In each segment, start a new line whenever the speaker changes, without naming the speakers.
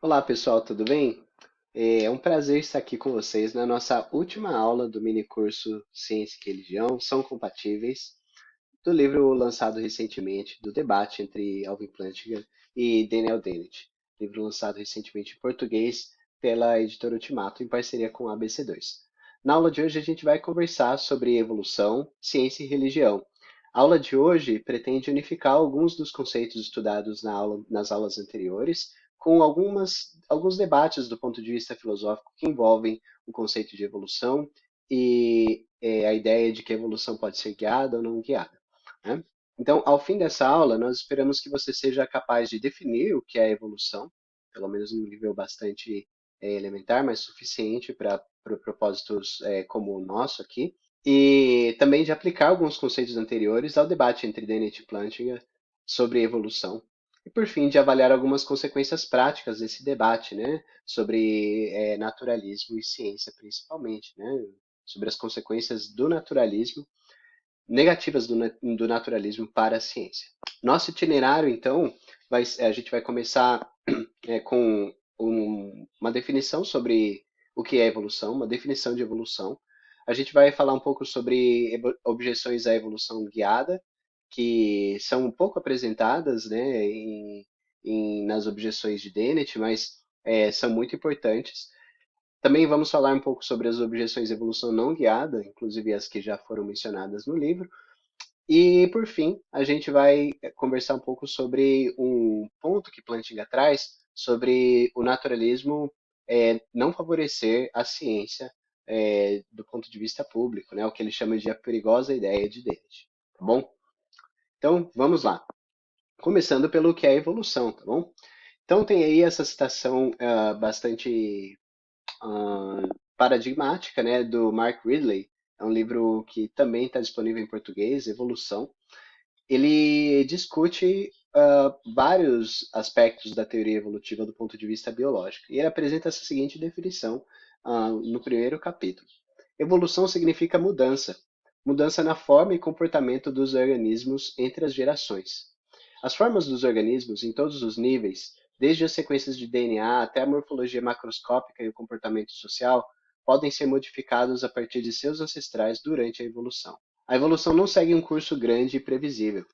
Olá pessoal, tudo bem? É um prazer estar aqui com vocês na nossa última aula do mini curso Ciência e Religião São Compatíveis, do livro lançado recentemente, do debate entre Alvin Plantinga e Daniel Dennett, livro lançado recentemente em português pela editora Ultimato, em parceria com a ABC2. Na aula de hoje a gente vai conversar sobre evolução, ciência e religião. A aula de hoje pretende unificar alguns dos conceitos estudados nas aulas anteriores, com alguns debates do ponto de vista filosófico que envolvem o conceito de evolução e a ideia de que a evolução pode ser guiada ou não guiada, né? Então, ao fim dessa aula, nós esperamos que você seja capaz de definir o que é a evolução, pelo menos num nível bastante elementar, mas suficiente para propósitos como o nosso aqui, e também de aplicar alguns conceitos anteriores ao debate entre Dennett e Plantinga sobre evolução. E, por fim, de avaliar algumas consequências práticas desse debate, né, sobre naturalismo e ciência, principalmente, né, sobre as consequências do naturalismo negativas do naturalismo para a ciência. Nosso itinerário, então, a gente vai começar com uma definição sobre o que é evolução, uma definição de evolução. A gente vai falar um pouco sobre objeções à evolução guiada, que são um pouco apresentadas, né, nas objeções de Dennett, mas são muito importantes. Também vamos falar um pouco sobre as objeções à evolução não guiada, inclusive as que já foram mencionadas no livro. E, por fim, a gente vai conversar um pouco sobre um ponto que Plantinga traz sobre o naturalismo não favorecer a ciência do ponto de vista público, né? O que ele chama de a perigosa ideia de Dennett, tá bom? Então, vamos lá. Começando pelo que é a evolução, tá bom? Então, tem aí essa citação bastante paradigmática, né, do Mark Ridley. É um livro que também está disponível em português, Evolução. Ele discute vários aspectos da teoria evolutiva do ponto de vista biológico. E ele apresenta essa seguinte definição no primeiro capítulo. Evolução significa mudança. Mudança na forma e comportamento dos organismos entre as gerações. As formas dos organismos, em todos os níveis, desde as sequências de DNA até a morfologia macroscópica e o comportamento social, podem ser modificados a partir de seus ancestrais durante a evolução. A evolução não segue um curso grande e previsível.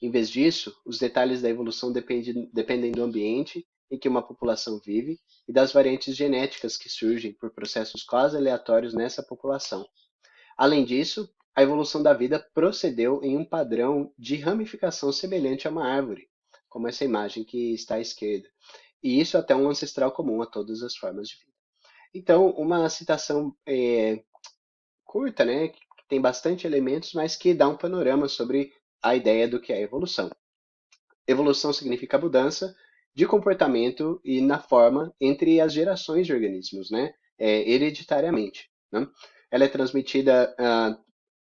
Em vez disso, os detalhes da evolução dependem do ambiente em que uma população vive e das variantes genéticas que surgem por processos quase aleatórios nessa população. Além disso, a evolução da vida procedeu em um padrão de ramificação semelhante a uma árvore, como essa imagem que está à esquerda. E isso até um ancestral comum a todas as formas de vida. Então, uma citação curta, né, que tem bastante elementos, mas que dá um panorama sobre a ideia do que é evolução. Evolução significa mudança de comportamento e na forma entre as gerações de organismos, né, hereditariamente, né? Ela é transmitida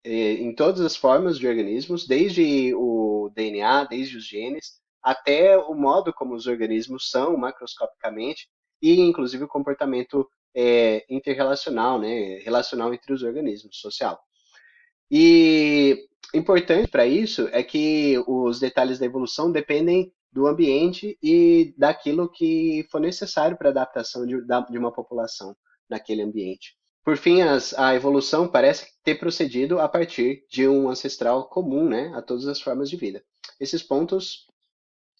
em todas as formas de organismos, desde o DNA, desde os genes, até o modo como os organismos são macroscopicamente e, inclusive, o comportamento interrelacional, né, relacional entre os organismos, social. E importante para isso é que os detalhes da evolução dependem do ambiente e daquilo que for necessário para a adaptação de uma população naquele ambiente. Por fim, a evolução parece ter procedido a partir de um ancestral comum, né, a todas as formas de vida. Esses pontos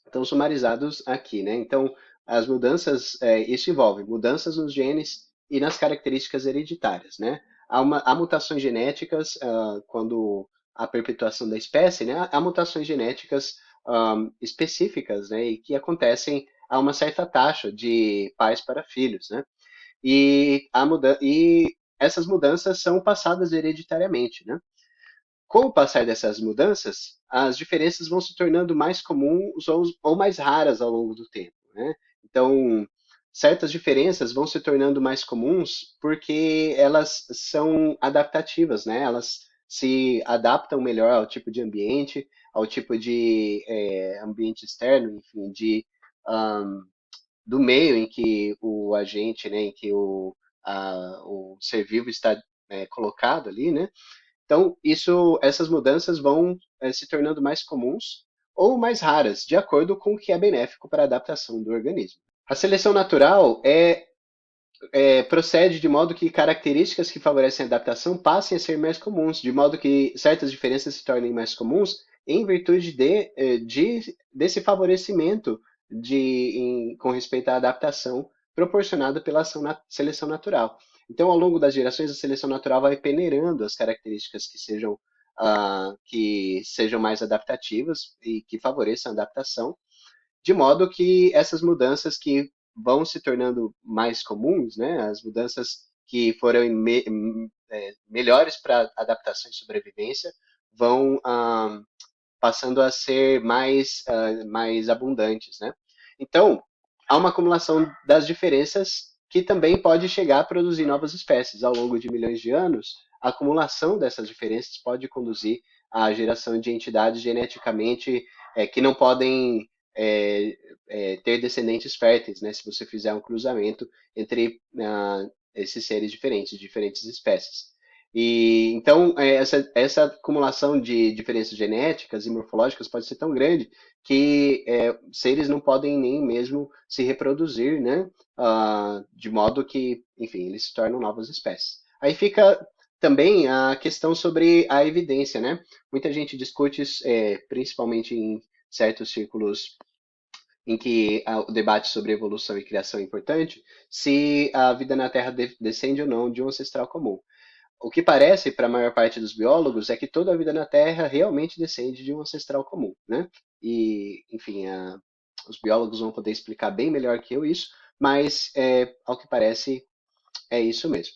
estão sumarizados aqui, né? Então, as mudanças, isso envolve mudanças nos genes e nas características hereditárias, né? Há mutações genéticas quando a perpetuação da espécie, né? Há mutações genéticas específicas, né? E que acontecem a uma certa taxa de pais para filhos, né? E essas mudanças são passadas hereditariamente, né? Com o passar dessas mudanças, as diferenças vão se tornando mais comuns ou mais raras ao longo do tempo, né? Então, certas diferenças vão se tornando mais comuns porque elas são adaptativas, né? Elas se adaptam melhor ao tipo de ambiente, ao tipo de ambiente externo, enfim, um, do meio em que o agente, né, em que o ser vivo está colocado ali, né? Então, essas mudanças vão se tornando mais comuns ou mais raras, de acordo com o que é benéfico para a adaptação do organismo. A seleção natural procede de modo que características que favorecem a adaptação passem a ser mais comuns, de modo que certas diferenças se tornem mais comuns em virtude desse favorecimento com respeito à adaptação proporcionada pela seleção natural. Então, ao longo das gerações, a seleção natural vai peneirando as características que sejam mais adaptativas e que favoreçam a adaptação, de modo que essas mudanças que vão se tornando mais comuns, né, as mudanças que foram melhores para adaptação e sobrevivência, vão passando a ser mais abundantes, né? Então, há uma acumulação das diferenças que também pode chegar a produzir novas espécies. Ao longo de milhões de anos, a acumulação dessas diferenças pode conduzir à geração de entidades geneticamente que não podem ter descendentes férteis, né? Se você fizer um cruzamento entre esses seres diferentes, diferentes espécies. E então essa acumulação de diferenças genéticas e morfológicas pode ser tão grande que seres não podem nem mesmo se reproduzir, né? De modo que, enfim, eles se tornam novas espécies. Aí fica também a questão sobre a evidência, né? Muita gente discute, principalmente em certos círculos em que o debate sobre evolução e criação é importante, se a vida na Terra descende ou não de um ancestral comum. O que parece para a maior parte dos biólogos é que toda a vida na Terra realmente descende de um ancestral comum, né? E, enfim, os biólogos vão poder explicar bem melhor que eu isso, mas ao que parece é isso mesmo.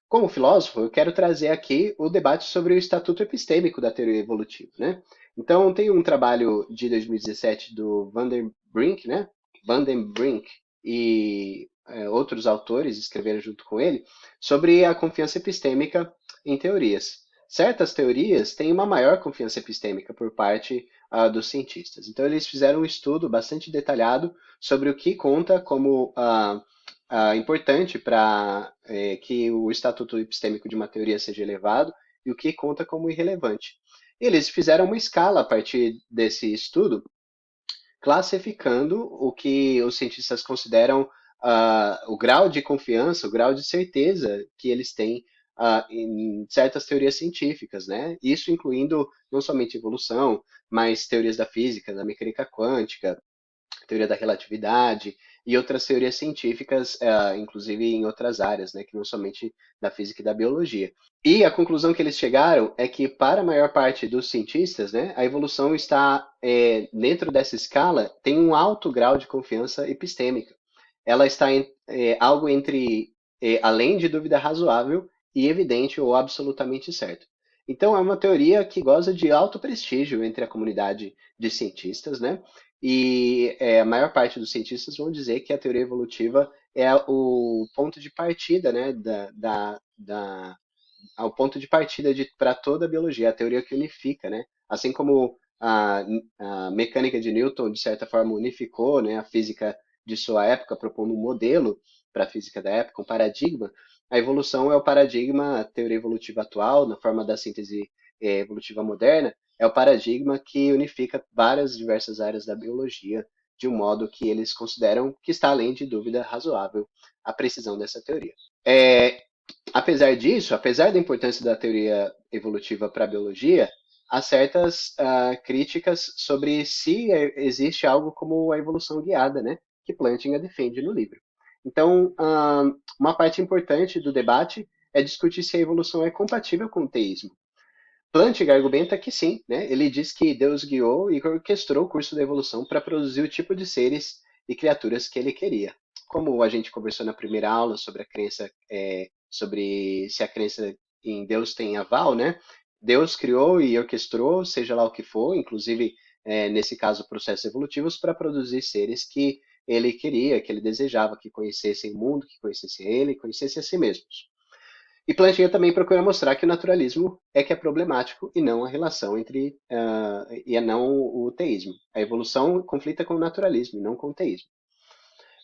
Como filósofo, eu quero trazer aqui o debate sobre o estatuto epistêmico da teoria evolutiva, né? Então, tem um trabalho de 2017 do Vandenbrink, né? Vandenbrink e outros autores escreveram junto com ele sobre a confiança epistêmica em teorias. Certas teorias têm uma maior confiança epistêmica por parte dos cientistas. Então, eles fizeram um estudo bastante detalhado sobre o que conta como importante para que o estatuto epistêmico de uma teoria seja elevado e o que conta como irrelevante. Eles fizeram uma escala a partir desse estudo, classificando o que os cientistas consideram o grau de confiança, o grau de certeza que eles têm em certas teorias científicas, né? Isso incluindo não somente evolução, mas teorias da física, da mecânica quântica, teoria da relatividade e outras teorias científicas, inclusive em outras áreas, né, que não somente da física e da biologia. E a conclusão que eles chegaram é que, para a maior parte dos cientistas, né, a evolução está, dentro dessa escala, tem um alto grau de confiança epistêmica. Ela está em algo entre além de dúvida razoável e evidente ou absolutamente certo. Então, é uma teoria que goza de alto prestígio entre a comunidade de cientistas, né? E a maior parte dos cientistas vão dizer que a teoria evolutiva é o ponto de partida, né, ao ponto de partida para toda a biologia, a teoria que unifica, né? Assim como a mecânica de Newton, de certa forma, unificou, né, a física de sua época, propondo um modelo para a física da época, um paradigma, a evolução é o paradigma, a teoria evolutiva atual, na forma da síntese evolutiva moderna, é o paradigma que unifica várias diversas áreas da biologia de um modo que eles consideram que está além de dúvida razoável a precisão dessa teoria. É, Apesar disso, apesar da importância da teoria evolutiva para a biologia, há certas críticas sobre se existe algo como a evolução guiada, né, que Plantinga defende no livro. Então, uma parte importante do debate é discutir se a evolução é compatível com o teísmo. Plantinga argumenta que sim, né? Ele diz que Deus guiou e orquestrou o curso da evolução para produzir o tipo de seres e criaturas que ele queria. Como a gente conversou na primeira aula sobre a crença, sobre se a crença em Deus tem aval, né? Deus criou e orquestrou, seja lá o que for, inclusive nesse caso processos evolutivos, para produzir seres que ele queria, que ele desejava que conhecessem o mundo, que conhecessem ele, conhecessem a si mesmos. E Plantinga também procura mostrar que o naturalismo é que é problemático e não a relação entre e não o teísmo. A evolução conflita com o naturalismo e não com o teísmo.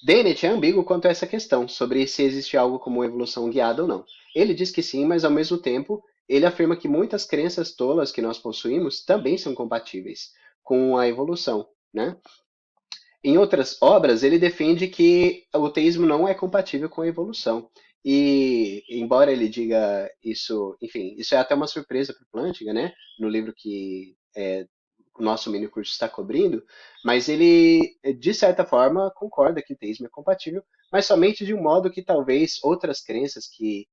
Dennett é ambíguo quanto a essa questão, sobre se existe algo como evolução guiada ou não. Ele diz que sim, mas ao mesmo tempo ele afirma que muitas crenças tolas que nós possuímos também são compatíveis com a evolução, né? Em outras obras, ele defende que o teísmo não é compatível com a evolução. E, embora ele diga isso, enfim, isso é até uma surpresa para o Plantinga, né? No livro que o nosso mini curso está cobrindo, mas ele, de certa forma, concorda que o teísmo é compatível, mas somente de um modo que talvez outras crenças que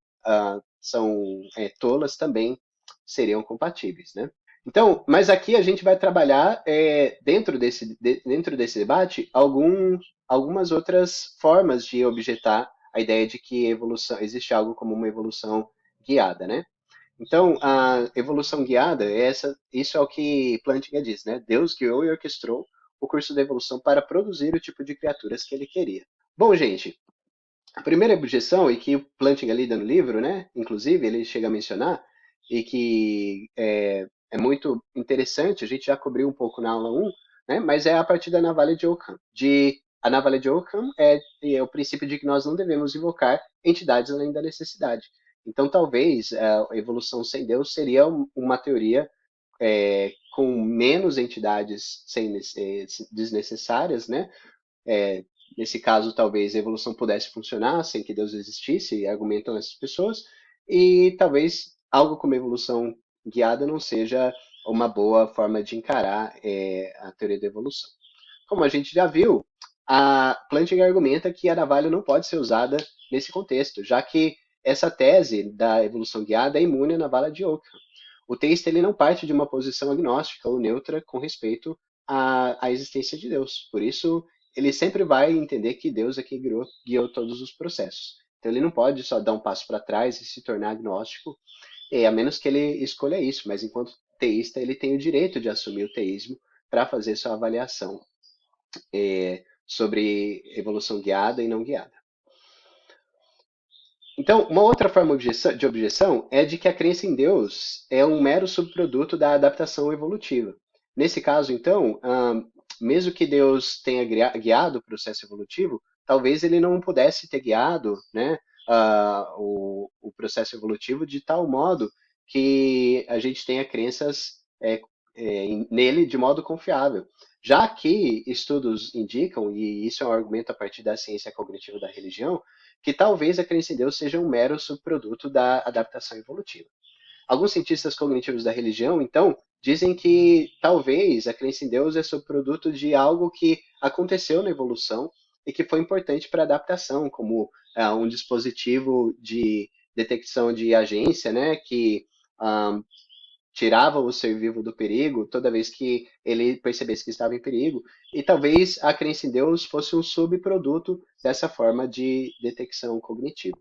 são tolas também seriam compatíveis, né? Então, mas aqui a gente vai trabalhar dentro desse debate algumas outras formas de objetar a ideia de que evolução existe algo como uma evolução guiada, né? Então, a evolução guiada isso é o que Plantinga diz, né? Deus guiou e orquestrou o curso da evolução para produzir o tipo de criaturas que ele queria. Bom, gente, a primeira objeção, e que o Plantinga lida no livro, né? Inclusive, ele chega a mencionar, e que é muito interessante, a gente já cobriu um pouco na aula um, né? Mas é a partir da navalha de Ockham. A navalha de Ockham é o princípio de que nós não devemos invocar entidades além da necessidade. Então, talvez a evolução sem Deus seria uma teoria com menos entidades desnecessárias, né? É, nesse caso, talvez a evolução pudesse funcionar sem que Deus existisse, argumentam essas pessoas, e talvez algo como evolução guiada não seja uma boa forma de encarar a teoria da evolução. Como a gente já viu, a Plantinga argumenta que a navalha não pode ser usada nesse contexto, já que essa tese da evolução guiada é imune à navalha de Ockham. O texto ele não parte de uma posição agnóstica ou neutra com respeito à existência de Deus. Por isso, ele sempre vai entender que Deus é quem guiou todos os processos. Então, ele não pode só dar um passo para trás e se tornar agnóstico, a menos que ele escolha isso. Mas, enquanto teísta, ele tem o direito de assumir o teísmo para fazer sua avaliação sobre evolução guiada e não guiada. Então, uma outra forma de objeção é de que a crença em Deus é um mero subproduto da adaptação evolutiva. Nesse caso, então, mesmo que Deus tenha guiado o processo evolutivo, talvez ele não pudesse ter guiado, né, o processo evolutivo de tal modo que a gente tenha crenças nele de modo confiável. Já que estudos indicam, e isso é um argumento a partir da ciência cognitiva da religião, que talvez a crença em Deus seja um mero subproduto da adaptação evolutiva. Alguns cientistas cognitivos da religião, então, dizem que talvez a crença em Deus é subproduto de algo que aconteceu na evolução e que foi importante para a adaptação, como um dispositivo de detecção de agência, né, que ah, tirava o ser vivo do perigo toda vez que ele percebesse que estava em perigo. E talvez a crença em Deus fosse um subproduto dessa forma de detecção cognitiva.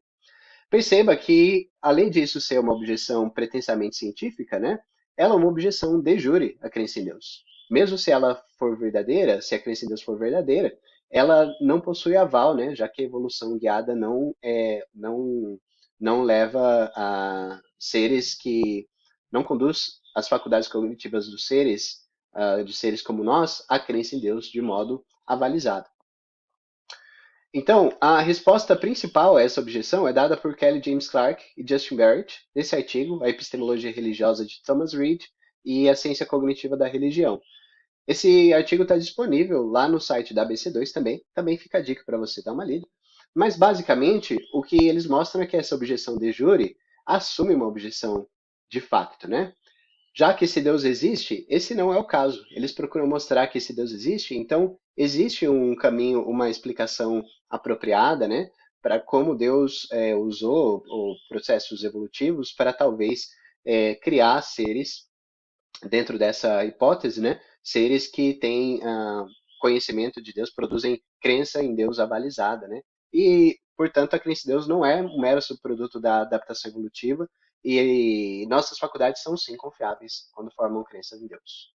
Perceba que, além disso ser uma objeção pretensamente científica, né, ela é uma objeção de jure, a crença em Deus. Mesmo se ela for verdadeira, se a crença em Deus for verdadeira, ela não possui aval, né, já que a evolução guiada não leva a seres que não conduz as faculdades cognitivas dos seres, de seres como nós, a crença em Deus de modo avalizado. Então, a resposta principal a essa objeção é dada por Kelly James Clark e Justin Barrett, nesse artigo, A Epistemologia Religiosa de Thomas Reid e a Ciência Cognitiva da Religião. Esse artigo está disponível lá no site da ABC2 também fica a dica para você dar uma lida. Mas, basicamente, o que eles mostram é que essa objeção de jure assume uma objeção de facto, né? Já que esse Deus existe, esse não é o caso. Eles procuram mostrar que esse Deus existe, então existe um caminho, uma explicação apropriada, né, para como Deus usou processos evolutivos para talvez criar seres dentro dessa hipótese, né, seres que têm conhecimento de Deus, produzem crença em Deus avalizada, né, e portanto a crença em Deus não é um mero subproduto da adaptação evolutiva, e nossas faculdades são sim confiáveis quando formam crença em Deus.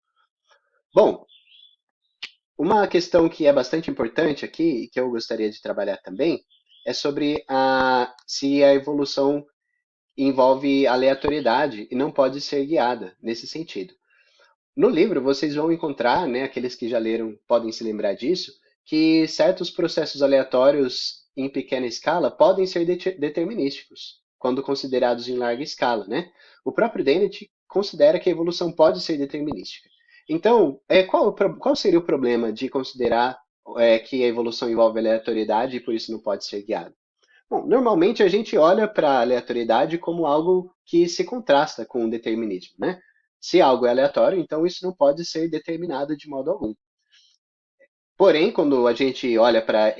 Bom, uma questão que é bastante importante aqui e que eu gostaria de trabalhar também é sobre se a evolução envolve aleatoriedade e não pode ser guiada nesse sentido. No livro, vocês vão encontrar, né, aqueles que já leram podem se lembrar disso, que certos processos aleatórios em pequena escala podem ser determinísticos, quando considerados em larga escala, né? O próprio Dennett considera que a evolução pode ser determinística. Então, qual seria o problema de considerar que a evolução envolve aleatoriedade e por isso não pode ser guiado? Bom, normalmente a gente olha para a aleatoriedade como algo que se contrasta com o determinismo, né? Se algo é aleatório, então isso não pode ser determinado de modo algum. Porém, quando a gente olha para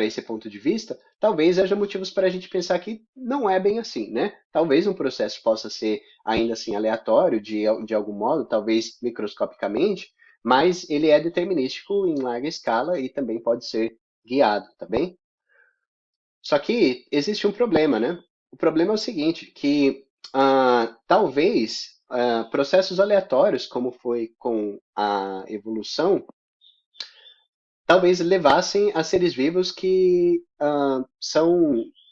esse ponto de vista, talvez haja motivos para a gente pensar que não é bem assim, né? Talvez um processo possa ser ainda assim aleatório de algum modo, talvez microscopicamente, mas ele é determinístico em larga escala e também pode ser guiado, tá bem? Só que existe um problema, né? O problema é o seguinte, que talvez processos aleatórios, como foi com a evolução, talvez levassem a seres vivos que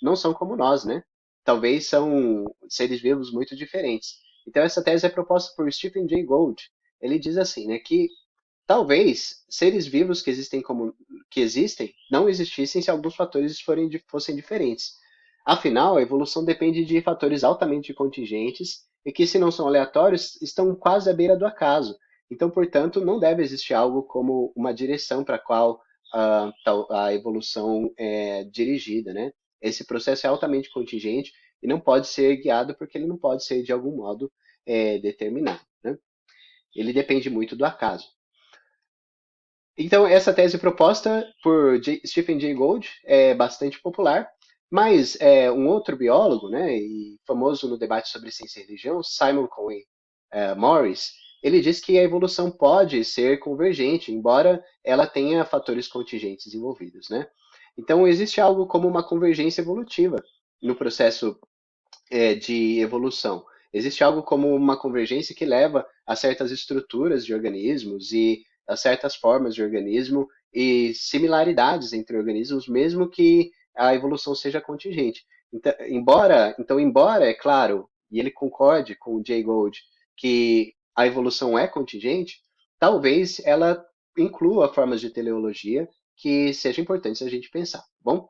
não são como nós, né? Talvez são seres vivos muito diferentes. Então essa tese é proposta por Stephen Jay Gould. Ele diz assim, né, que talvez seres vivos que existem não existissem se alguns fatores fossem diferentes. Afinal, a evolução depende de fatores altamente contingentes e que, se não são aleatórios, estão quase à beira do acaso. Então, portanto, não deve existir algo como uma direção para a qual a evolução é dirigida, né? Esse processo é altamente contingente e não pode ser guiado porque ele não pode ser de algum modo determinado, né? Ele depende muito do acaso. Então, essa tese proposta por Stephen Jay Gould é bastante popular, mas um outro biólogo, né, e famoso no debate sobre ciência e religião, Simon Conway Morris, ele diz que a evolução pode ser convergente, embora ela tenha fatores contingentes envolvidos, né? Então, existe algo como uma convergência evolutiva no processo de evolução. Existe algo como uma convergência que leva a certas estruturas de organismos e a certas formas de organismo e similaridades entre organismos, mesmo que a evolução seja contingente. Embora, é claro, e ele concorde com o Jay Gould que a evolução é contingente, talvez ela inclua formas de teleologia que sejam importantes a gente pensar. Bom,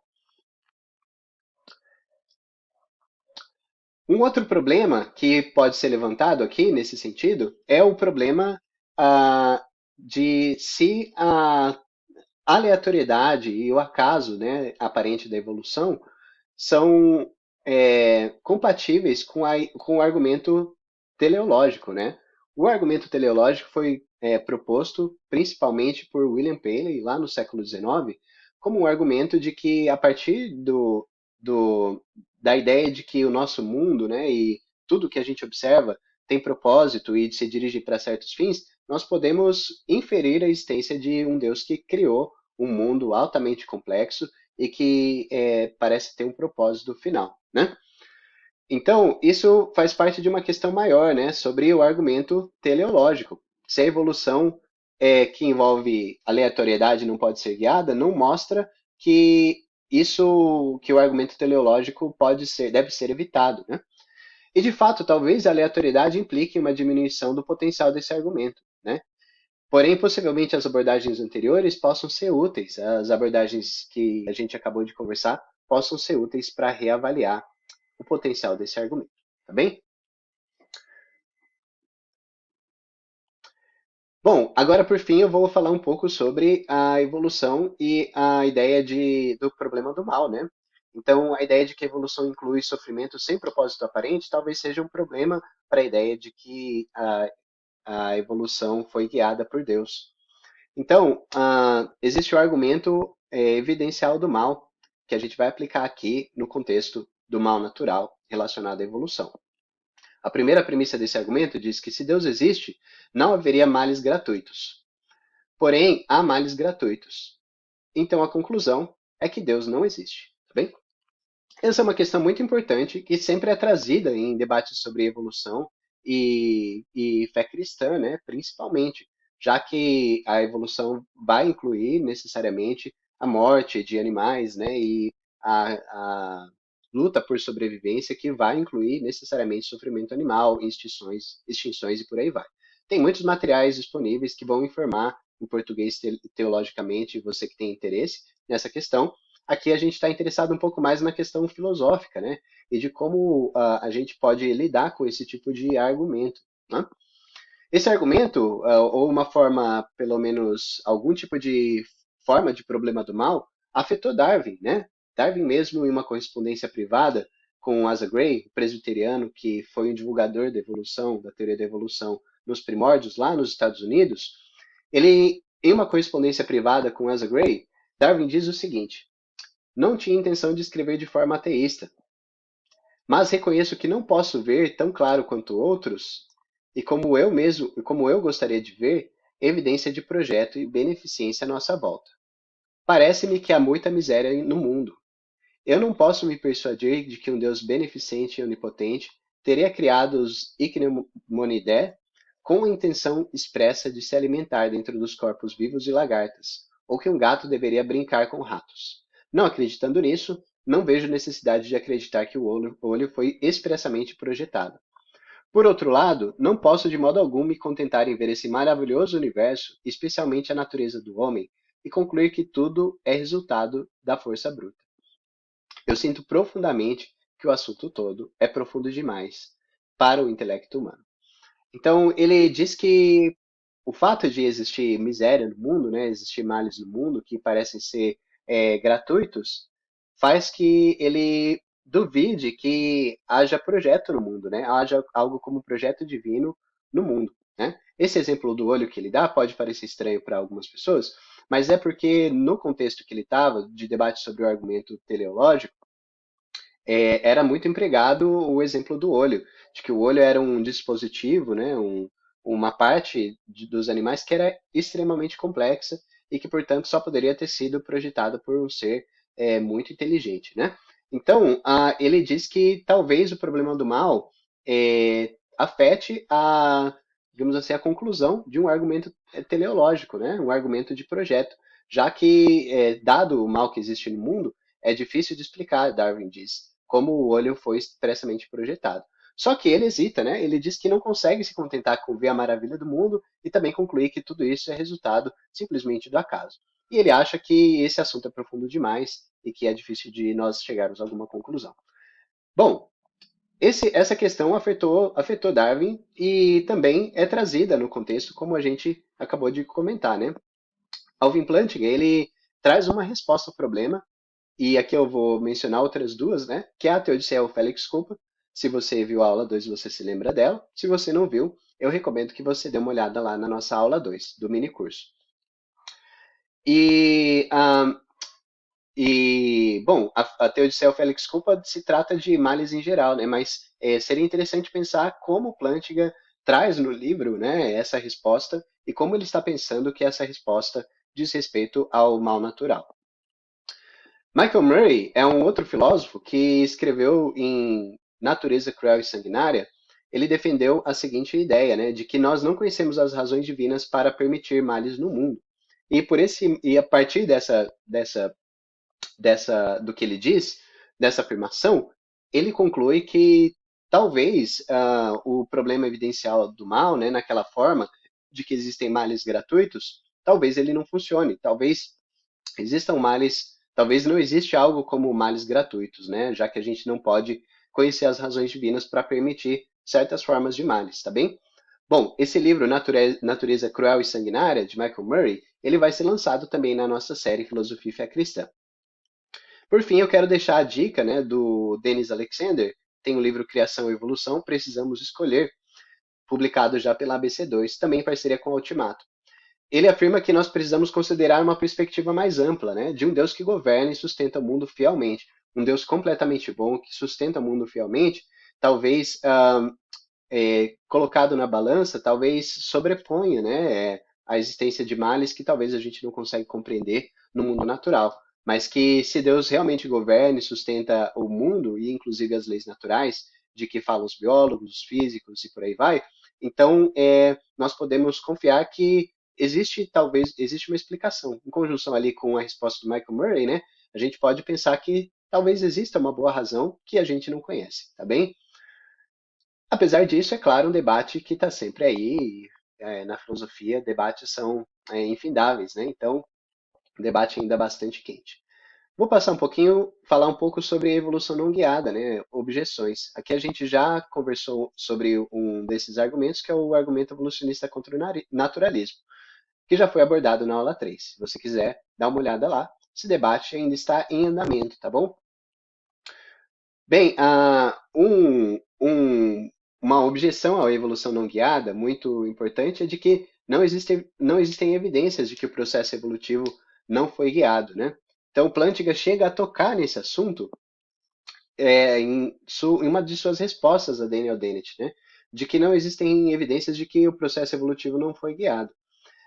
um outro problema que pode ser levantado aqui, nesse sentido, é o problema ah, de se a aleatoriedade e o acaso, né, aparente da evolução são compatíveis com o argumento teleológico, né? O argumento teleológico foi proposto principalmente por William Paley, lá no século XIX, como um argumento de que a partir do, da ideia de que o nosso mundo, né, e tudo que a gente observa tem propósito e se dirige para certos fins, nós podemos inferir a existência de um Deus que criou um mundo altamente complexo e que parece ter um propósito final, né? Então, isso faz parte de uma questão maior, né, sobre o argumento teleológico. Se a evolução que envolve aleatoriedade não pode ser guiada, não mostra que que o argumento teleológico deve ser evitado, né? E de fato, talvez a aleatoriedade implique uma diminuição do potencial desse argumento, né? Porém, possivelmente as abordagens anteriores possam ser úteis, as abordagens que a gente acabou de conversar possam ser úteis para reavaliar o potencial desse argumento, tá bem? Bom, agora por fim eu vou falar um pouco sobre a evolução e a ideia do problema do mal, né? Então, a ideia de que a evolução inclui sofrimento sem propósito aparente talvez seja um problema para a ideia de que a evolução foi guiada por Deus. Então, existe o argumento evidencial do mal, que a gente vai aplicar aqui no contexto do mal natural relacionado à evolução. A primeira premissa desse argumento diz que se Deus existe, não haveria males gratuitos. Porém, há males gratuitos. Então, a conclusão é que Deus não existe. Tá bem? Essa é uma questão muito importante que sempre é trazida em debates sobre evolução e fé cristã, né, principalmente, já que a evolução vai incluir necessariamente a morte de animais, né, e a luta por sobrevivência que vai incluir necessariamente sofrimento animal, extinções e por aí vai. Tem muitos materiais disponíveis que vão informar em português teologicamente você que tem interesse nessa questão. Aqui a gente está interessado um pouco mais na questão filosófica, né? E de como a gente pode lidar com esse tipo de argumento, né? Esse argumento, ou uma forma, pelo menos, algum tipo de forma de problema do mal afetou Darwin, né? Darwin mesmo, em uma correspondência privada com Asa Gray, o presbiteriano que foi um divulgador da evolução, da teoria da evolução nos primórdios lá nos Estados Unidos, ele, em uma correspondência privada com Asa Gray, Darwin diz o seguinte: não tinha intenção de escrever de forma ateísta, mas reconheço que não posso ver tão claro quanto outros, e como eu gostaria de ver, evidência de projeto e beneficência à nossa volta. Parece-me que há muita miséria no mundo. Eu não posso me persuadir de que um Deus beneficente e onipotente teria criado os Ichneumonidae com a intenção expressa de se alimentar dentro dos corpos vivos de lagartas, ou que um gato deveria brincar com ratos. Não acreditando nisso, não vejo necessidade de acreditar que o olho foi expressamente projetado. Por outro lado, não posso de modo algum me contentar em ver esse maravilhoso universo, especialmente a natureza do homem, e concluir que tudo é resultado da força bruta. Eu sinto profundamente que o assunto todo é profundo demais para o intelecto humano. Então, ele diz que o fato de existir miséria no mundo, né, existir males no mundo que parecem ser gratuitos, faz que ele duvide que haja projeto no mundo, né, haja algo como projeto divino no mundo. Né? Esse exemplo do olho que ele dá pode parecer estranho para algumas pessoas, mas é porque no contexto que ele estava, de debate sobre o argumento teleológico, era muito empregado o exemplo do olho, de que o olho era um dispositivo, né, uma parte dos animais que era extremamente complexa e que, portanto, só poderia ter sido projetada por um ser muito inteligente, né? Então, ele diz que talvez o problema do mal afete digamos assim, a conclusão de um argumento teleológico, né? Um argumento de projeto, já que, dado o mal que existe no mundo, é difícil de explicar, Darwin diz, como o olho foi expressamente projetado. Só que ele hesita, né? Ele diz que não consegue se contentar com ver a maravilha do mundo e também concluir que tudo isso é resultado simplesmente do acaso. E ele acha que esse assunto é profundo demais e que é difícil de nós chegarmos a alguma conclusão. Bom, essa questão afetou Darwin e também é trazida no contexto como a gente acabou de comentar, né? Alvin Plantinga, ele traz uma resposta ao problema e aqui eu vou mencionar outras duas, né? Que é a Teodiceia ou Félix Culpa. Se você viu a aula 2, você se lembra dela. Se você não viu, eu recomendo que você dê uma olhada lá na nossa aula 2 do mini curso. E, bom, a Teodiceia ou Félix Culpa se trata de males em geral, né? Mas seria interessante pensar como Plantinga traz no livro, né, essa resposta e como ele está pensando que essa resposta diz respeito ao mal natural. Michael Murray é um outro filósofo que escreveu em Natureza Cruel e Sanguinária. Ele defendeu a seguinte ideia, né, de que nós não conhecemos as razões divinas para permitir males no mundo. E a partir do que ele diz, dessa afirmação, ele conclui que talvez o problema evidencial do mal, né, naquela forma de que existem males gratuitos, talvez ele não funcione. Talvez existam males, talvez não existe algo como males gratuitos, né? Já que a gente não pode conhecer as razões divinas para permitir certas formas de males, tá bem? Bom, esse livro, Natureza Cruel e Sanguinária, de Michael Murray, ele vai ser lançado também na nossa série Filosofia e Fé Cristã. Por fim, eu quero deixar a dica, né, do Dennis Alexander, tem o livro Criação e Evolução, Precisamos Escolher, publicado já pela ABC2, também em parceria com o Ultimato. Ele afirma que nós precisamos considerar uma perspectiva mais ampla, né, de um Deus que governa e sustenta o mundo fielmente. Um Deus completamente bom, que sustenta o mundo fielmente, talvez colocado na balança, talvez sobreponha, né, a existência de males que talvez a gente não consegue compreender no mundo natural. Mas que se Deus realmente governa e sustenta o mundo, e inclusive as leis naturais, de que falam os biólogos, os físicos e por aí vai, então nós podemos confiar que existe uma explicação. Em conjunção ali com a resposta do Michael Murray, né, a gente pode pensar que talvez exista uma boa razão que a gente não conhece, tá bem? Apesar disso, é claro, um debate que está sempre aí, na filosofia, debates são infindáveis, né? Então, o debate ainda é bastante quente. Vou passar um pouquinho, falar um pouco sobre a evolução não guiada, né? Objeções. Aqui a gente já conversou sobre um desses argumentos, que é o argumento evolucionista contra o naturalismo. que já foi abordado na aula 3. Se você quiser, dá uma olhada lá. Esse debate ainda está em andamento, tá bom? Bem, uma objeção à evolução não guiada, muito importante, é de que não existem evidências de que o processo evolutivo não foi guiado, né? Então, Plantinga chega a tocar nesse assunto em uma de suas respostas a Daniel Dennett, né? De que não existem evidências de que o processo evolutivo não foi guiado.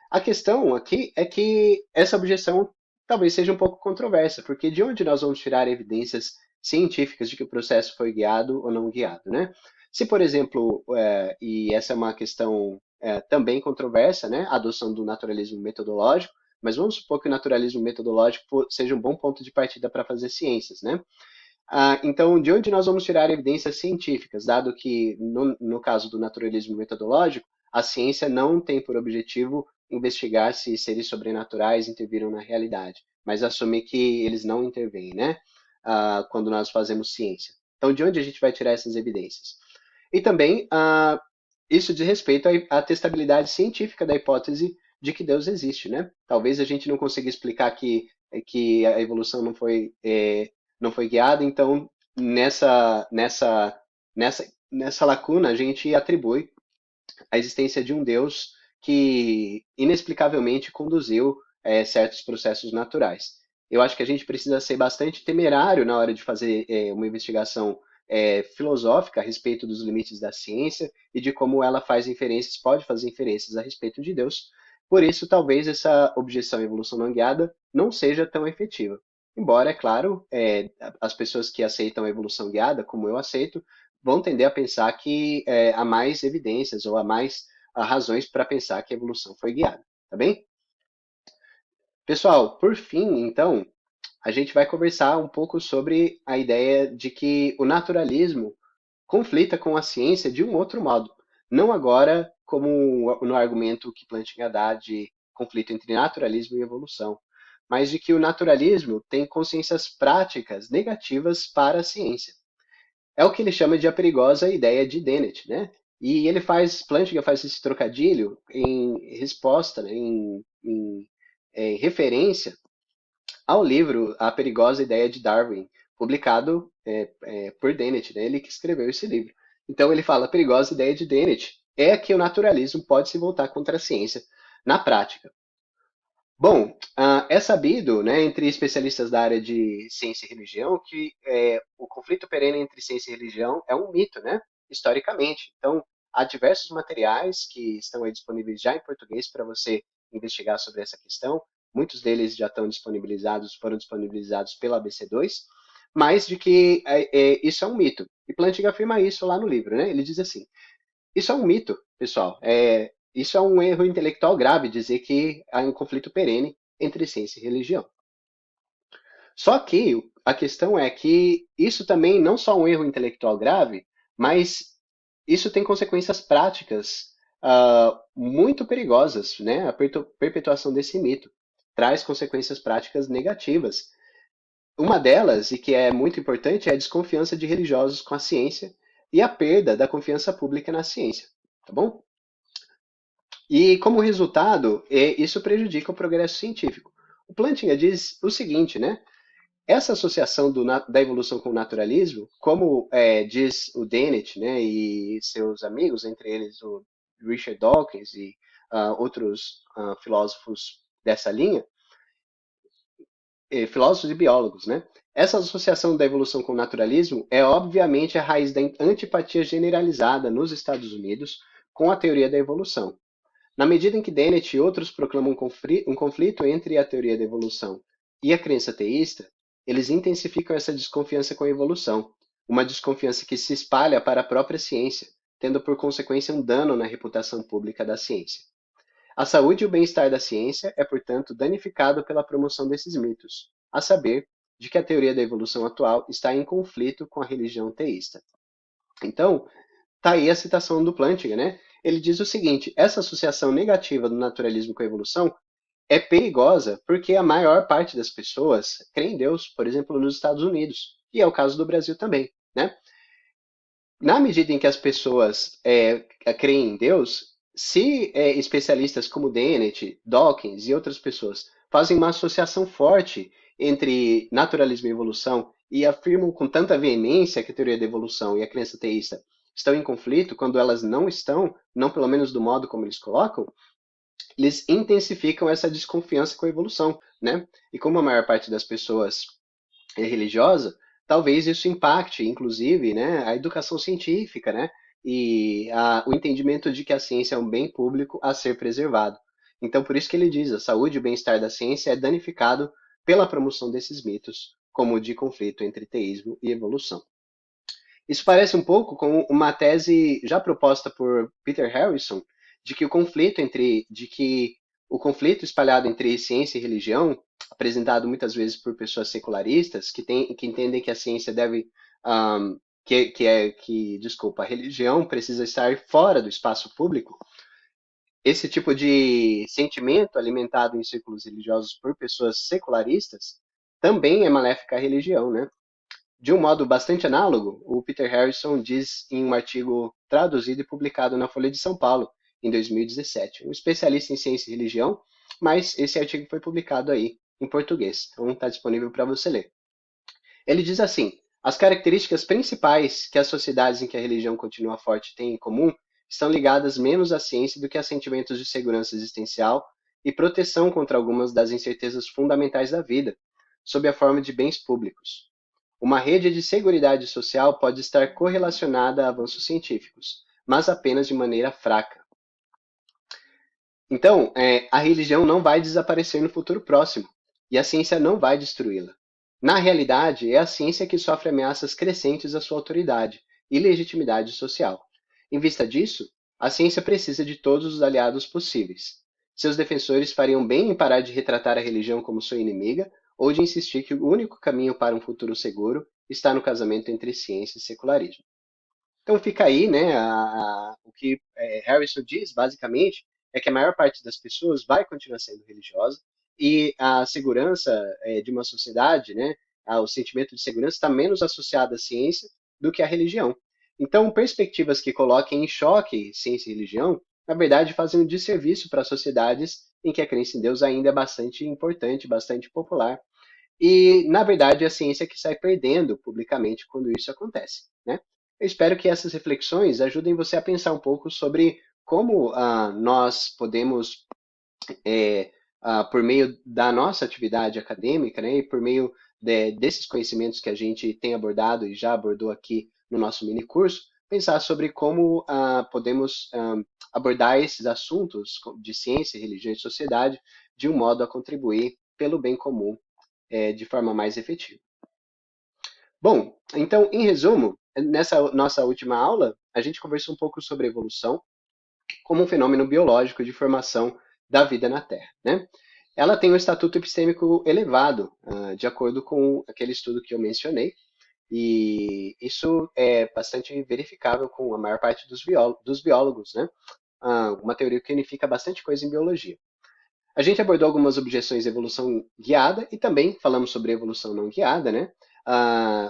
A questão aqui é que essa objeção talvez seja um pouco controversa, porque de onde nós vamos tirar evidências científicas de que o processo foi guiado ou não guiado, né? Se, por exemplo, e essa é uma questão também controversa, né, a adoção do naturalismo metodológico, mas vamos supor que o naturalismo metodológico seja um bom ponto de partida para fazer ciências, né? Então, de onde nós vamos tirar evidências científicas, dado que, no caso do naturalismo metodológico, a ciência não tem por objetivo investigar se seres sobrenaturais interviram na realidade, mas assumir que eles não intervêm, né? Quando nós fazemos ciência. Então, de onde a gente vai tirar essas evidências? E também, isso diz respeito à testabilidade científica da hipótese de que Deus existe, né? Talvez a gente não consiga explicar que a evolução não foi guiada, então nessa lacuna a gente atribui a existência de um Deus que inexplicavelmente conduziu certos processos naturais. Eu acho que a gente precisa ser bastante temerário na hora de fazer uma investigação filosófica a respeito dos limites da ciência e de como ela pode fazer inferências a respeito de Deus. Por isso, talvez essa objeção à evolução não guiada não seja tão efetiva. Embora, é claro, as pessoas que aceitam a evolução guiada, como eu aceito, vão tender a pensar que há mais evidências ou há mais razões para pensar que a evolução foi guiada, tá bem? Pessoal, por fim, então, a gente vai conversar um pouco sobre a ideia de que o naturalismo conflita com a ciência de um outro modo. Não agora como no argumento que Plantinga dá de conflito entre naturalismo e evolução, mas de que o naturalismo tem consciências práticas negativas para a ciência. É o que ele chama de a perigosa ideia de Dennett, né? E Plantinga faz esse trocadilho em resposta, né, em referência ao livro A Perigosa Ideia de Darwin, publicado por Dennett, né? Ele que escreveu esse livro. Então ele fala, a perigosa ideia de Dennett é que o naturalismo pode se voltar contra a ciência na prática. Bom, é sabido, né, entre especialistas da área de ciência e religião, que o conflito perene entre ciência e religião é um mito, né, historicamente. Então, há diversos materiais que estão aí disponíveis já em português para você investigar sobre essa questão. Muitos deles já foram disponibilizados pela ABC2, mas de que isso é um mito. E Plantinga afirma isso lá no livro, né? Ele diz assim: isso é um mito, pessoal. Isso é um erro intelectual grave dizer que há um conflito perene entre ciência e religião. Só que a questão é que isso também não só é um erro intelectual grave, mas isso tem consequências práticas muito perigosas, né? A perpetuação desse mito traz consequências práticas negativas. Uma delas, e que é muito importante, é a desconfiança de religiosos com a ciência e a perda da confiança pública na ciência, tá bom? E, como resultado, isso prejudica o progresso científico. O Plantinga diz o seguinte, né? Essa associação da evolução com o naturalismo, como diz o Dennett, né, e seus amigos, entre eles o Richard Dawkins e outros filósofos dessa linha, filósofos e biólogos, né? Essa associação da evolução com o naturalismo é obviamente a raiz da antipatia generalizada nos Estados Unidos com a teoria da evolução. Na medida em que Dennett e outros proclamam um conflito entre a teoria da evolução e a crença teísta, eles intensificam essa desconfiança com a evolução, uma desconfiança que se espalha para a própria ciência, tendo por consequência um dano na reputação pública da ciência. A saúde e o bem-estar da ciência é, portanto, danificado pela promoção desses mitos, a saber, de que a teoria da evolução atual está em conflito com a religião teísta. Então, tá aí a citação do Plantinga, né? Ele diz o seguinte: essa associação negativa do naturalismo com a evolução é perigosa porque a maior parte das pessoas crê em Deus, por exemplo, nos Estados Unidos, e é o caso do Brasil também, né? Na medida em que as pessoas creem em Deus, Se especialistas como Dennett, Dawkins e outras pessoas fazem uma associação forte entre naturalismo e evolução e afirmam com tanta veemência que a teoria da evolução e a crença teísta estão em conflito, quando elas não estão, não pelo menos do modo como eles colocam, eles intensificam essa desconfiança com a evolução, né? E como a maior parte das pessoas religiosa, talvez isso impacte, inclusive, né, a educação científica, né, e o entendimento de que a ciência é um bem público a ser preservado. Então, por isso que ele diz, a saúde e o bem-estar da ciência é danificado pela promoção desses mitos, como o de conflito entre teísmo e evolução. Isso parece um pouco com uma tese já proposta por Peter Harrison, de que o conflito espalhado entre ciência e religião, apresentado muitas vezes por pessoas secularistas, que entendem que a ciência deve, desculpa, a religião precisa estar fora do espaço público. Esse tipo de sentimento alimentado em círculos religiosos por pessoas secularistas também é maléfica à religião, né? De um modo bastante análogo, o Peter Harrison diz em um artigo traduzido e publicado na Folha de São Paulo, em 2017. Um especialista em ciência e religião, mas esse artigo foi publicado aí em português, então está disponível para você ler. Ele diz assim: as características principais que as sociedades em que a religião continua forte têm em comum estão ligadas menos à ciência do que a sentimentos de segurança existencial e proteção contra algumas das incertezas fundamentais da vida, sob a forma de bens públicos. Uma rede de seguridade social pode estar correlacionada a avanços científicos, mas apenas de maneira fraca. Então, a religião não vai desaparecer no futuro próximo, e a ciência não vai destruí-la. Na realidade, é a ciência que sofre ameaças crescentes à sua autoridade e legitimidade social. Em vista disso, a ciência precisa de todos os aliados possíveis. Seus defensores fariam bem em parar de retratar a religião como sua inimiga ou de insistir que o único caminho para um futuro seguro está no casamento entre ciência e secularismo. Então fica aí, né, o que Harrison diz, basicamente, é que a maior parte das pessoas vai continuar sendo religiosa e a segurança de uma sociedade, né, o sentimento de segurança está menos associado à ciência do que à religião. Então, perspectivas que coloquem em choque ciência e religião, na verdade, fazem um desserviço para sociedades em que a crença em Deus ainda é bastante importante, bastante popular. E, na verdade, a ciência que sai perdendo publicamente quando isso acontece, né? Eu espero que essas reflexões ajudem você a pensar um pouco sobre como nós podemos, por meio da nossa atividade acadêmica, né, e por meio desses conhecimentos que a gente tem abordado e já abordou aqui no nosso mini curso, pensar sobre como podemos abordar esses assuntos de ciência, religião e sociedade de um modo a contribuir pelo bem comum de forma mais efetiva. Bom, então, em resumo, nessa nossa última aula, a gente conversou um pouco sobre evolução como um fenômeno biológico de formação da vida na Terra, né? Ela tem um estatuto epistêmico elevado, de acordo com aquele estudo que eu mencionei, e isso é bastante verificável com a maior parte dos biólogos, né? Uma teoria que unifica bastante coisa em biologia. A gente abordou algumas objeções à evolução guiada e também falamos sobre evolução não guiada, né?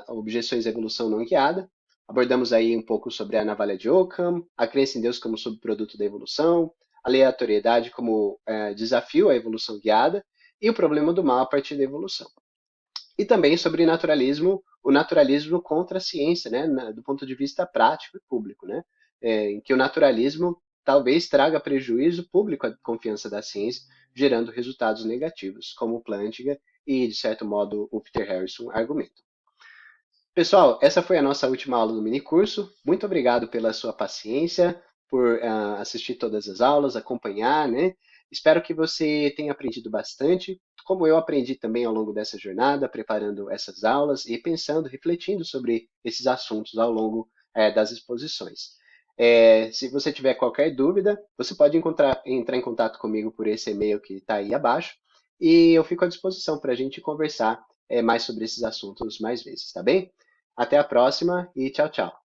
Objeções à evolução não guiada. Abordamos aí um pouco sobre a navalha de Ockham, a crença em Deus como subproduto da evolução, a aleatoriedade como desafio à evolução guiada e o problema do mal a partir da evolução. E também sobre naturalismo, o naturalismo contra a ciência, né? Do ponto de vista prático e público, né? Em que o naturalismo talvez traga prejuízo público à confiança da ciência, gerando resultados negativos, como o Plantinga e, de certo modo, o Peter Harrison argumentam. Pessoal, essa foi a nossa última aula do minicurso. Muito obrigado pela sua paciência, por assistir todas as aulas, acompanhar, né? Espero que você tenha aprendido bastante, como eu aprendi também ao longo dessa jornada, preparando essas aulas e pensando, refletindo sobre esses assuntos ao longo das exposições. Se você tiver qualquer dúvida, você pode entrar em contato comigo por esse e-mail que está aí abaixo, e eu fico à disposição para a gente conversar mais sobre esses assuntos mais vezes, tá bem? Até a próxima e tchau, tchau.